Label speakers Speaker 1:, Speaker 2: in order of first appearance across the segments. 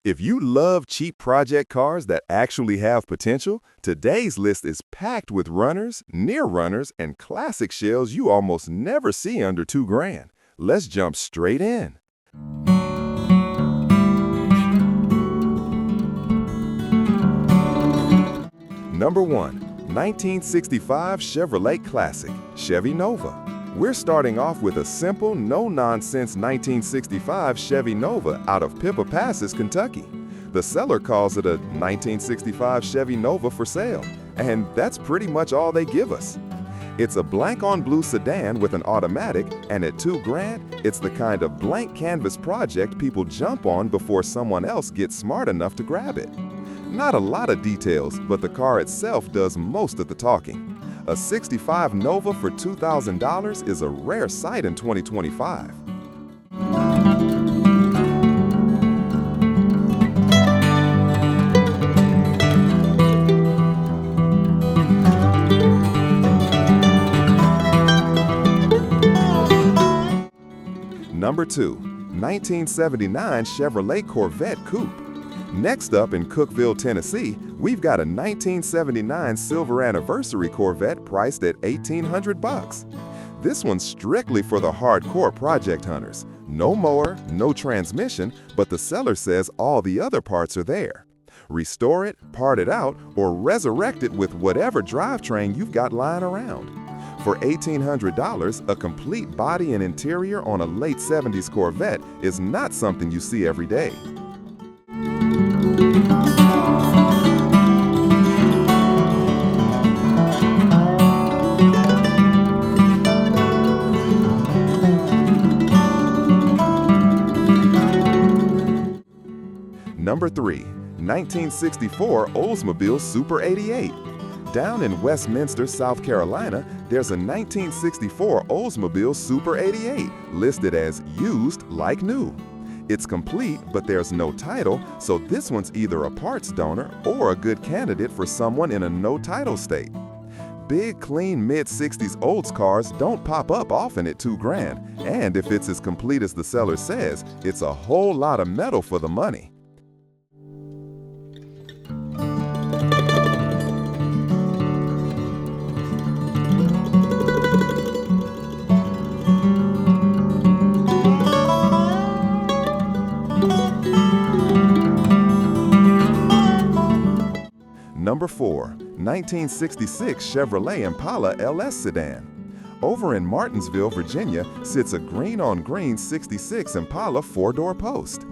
Speaker 1: If you love cheap project cars that actually have potential, today's list is packed with runners, near runners, and classic shells you almost never see under $2,000. Let's jump straight in. Number 1. 1965 Chevrolet Classic, Chevy Nova. We're starting off with a simple, no-nonsense 1965 Chevy Nova out of Pippa Passes, Kentucky. The seller calls it a 1965 Chevy Nova for sale, and that's pretty much all they give us. It's a blank-on-blue sedan with an automatic, and at $2,000, it's the kind of blank canvas project people jump on before someone else gets smart enough to grab it. Not a lot of details, but the car itself does most of the talking. A 65 Nova for $2,000 is a rare sight in 2025. Number 2. 1979 Chevrolet Corvette Coupe. Next up in Cookeville, Tennessee, we've got a 1979 Silver Anniversary Corvette priced at $1,800. This one's strictly for the hardcore project hunters. No mower, no transmission, but the seller says all the other parts are there. Restore it, part it out, or resurrect it with whatever drivetrain you've got lying around. For $1,800, a complete body and interior on a late 70s Corvette is not something you see every day. Number 3. 1964 Oldsmobile Super 88. Down in Westminster, South Carolina, there's a 1964 Oldsmobile Super 88 listed as used like new. It's complete, but there's no title, so this one's either a parts donor or a good candidate for someone in a no-title state. Big, clean mid-60s Olds cars don't pop up often at $2,000, and if it's as complete as the seller says, it's a whole lot of metal for the money. Number 4. 1966 Chevrolet Impala LS sedan. Over in Martinsville, Virginia, sits a green-on-green 66 Impala 4-door post.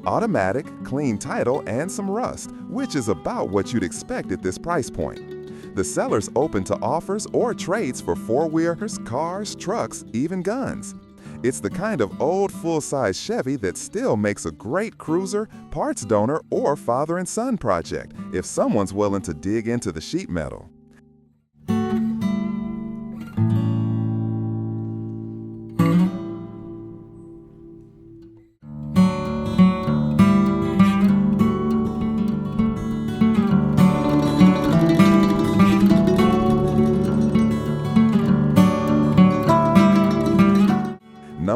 Speaker 1: Automatic, clean title, and some rust, which is about what you'd expect at this price point. The seller's open to offers or trades for four-wheelers, cars, trucks, even guns. It's the kind of old full-size Chevy that still makes a great cruiser, parts donor, or father and son project if someone's willing to dig into the sheet metal.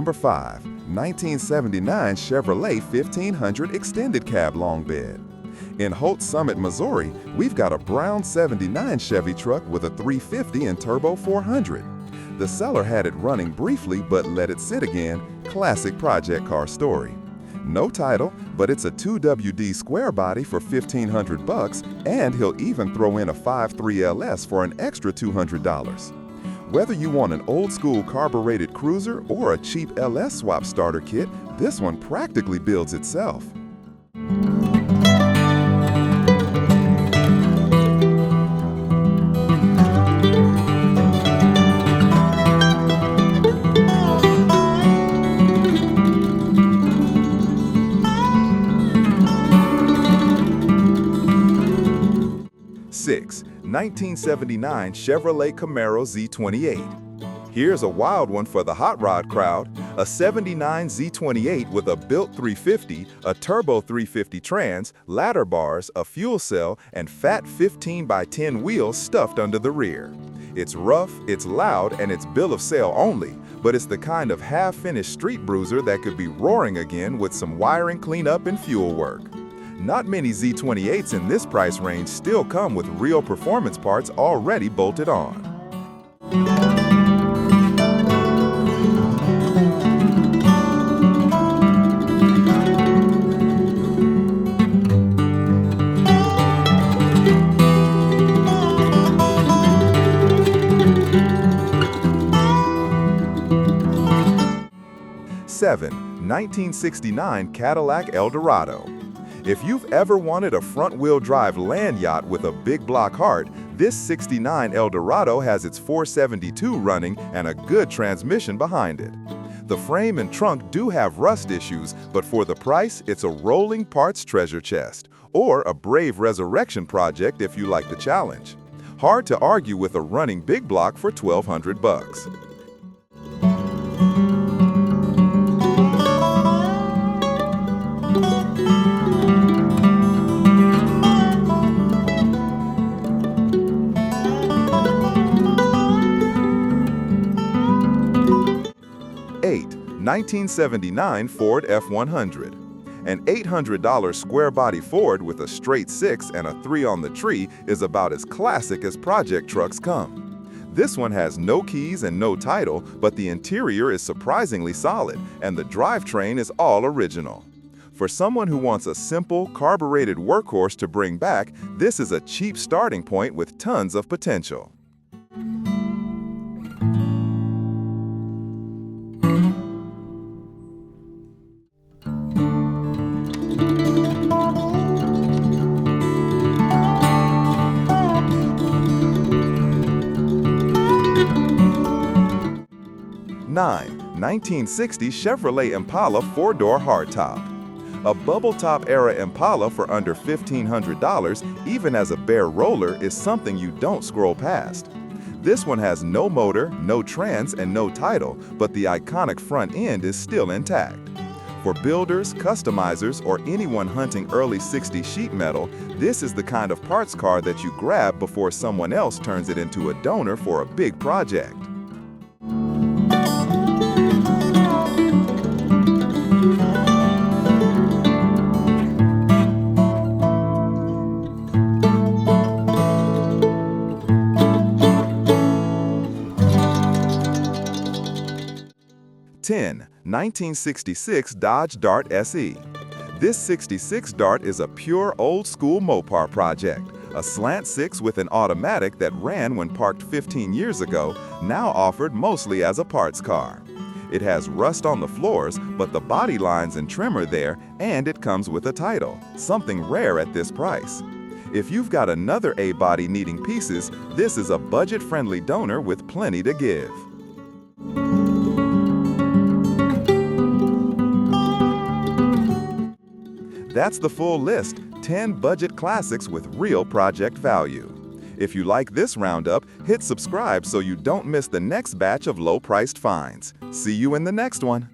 Speaker 1: Number 5. 1979 Chevrolet 1500 Extended Cab Long Bed. In Holt Summit, Missouri, we've got a brown 79 Chevy truck with a 350 and turbo 400. The seller had it running briefly but let it sit again. Classic project car story. No title, but it's a 2WD square body for $1,500, and he'll even throw in a 5.3 LS for an extra $200. Whether you want an old-school carbureted cruiser or a cheap LS swap starter kit, this one practically builds itself. Six. 1979 Chevrolet Camaro Z28. Here's a wild one for the hot rod crowd, a 79 Z28 with a built 350, a turbo 350 trans, ladder bars, a fuel cell, and fat 15x10 wheels stuffed under the rear. It's rough, it's loud, and it's bill of sale only, but it's the kind of half-finished street bruiser that could be roaring again with some wiring cleanup and fuel work. Not many Z28s in this price range still come with real performance parts already bolted on. Seven, 1969 Cadillac Eldorado. If you've ever wanted a front-wheel drive land yacht with a big block heart, this '69 Eldorado has its 472 running and a good transmission behind it. The frame and trunk do have rust issues, but for the price, it's a rolling parts treasure chest, or a brave resurrection project if you like the challenge. Hard to argue with a running big block for $1,200. 8, 1979 Ford F100. An $800 square-body Ford with a straight 6 and a 3 on the tree is about as classic as project trucks come. This one has no keys and no title, but the interior is surprisingly solid, and the drivetrain is all original. For someone who wants a simple, carbureted workhorse to bring back, this is a cheap starting point with tons of potential. Nine, 1960 Chevrolet Impala 4-door hardtop. A bubble-top era Impala for under $1,500, even as a bare roller, is something you don't scroll past. This one has no motor, no trans, and no title, but the iconic front end is still intact. For builders, customizers, or anyone hunting early '60s sheet metal, this is the kind of parts car that you grab before someone else turns it into a donor for a big project. Ten, 1966 Dodge Dart SE. This '66 Dart is a pure old-school Mopar project, a slant 6 with an automatic that ran when parked 15 years ago, now offered mostly as a parts car. It has rust on the floors, but the body lines and trim are there, and it comes with a title, something rare at this price. If you've got another A-body needing pieces, this is a budget-friendly donor with plenty to give. That's the full list, 10 budget classics with real project value. If you like this roundup, hit subscribe so you don't miss the next batch of low-priced finds. See you in the next one.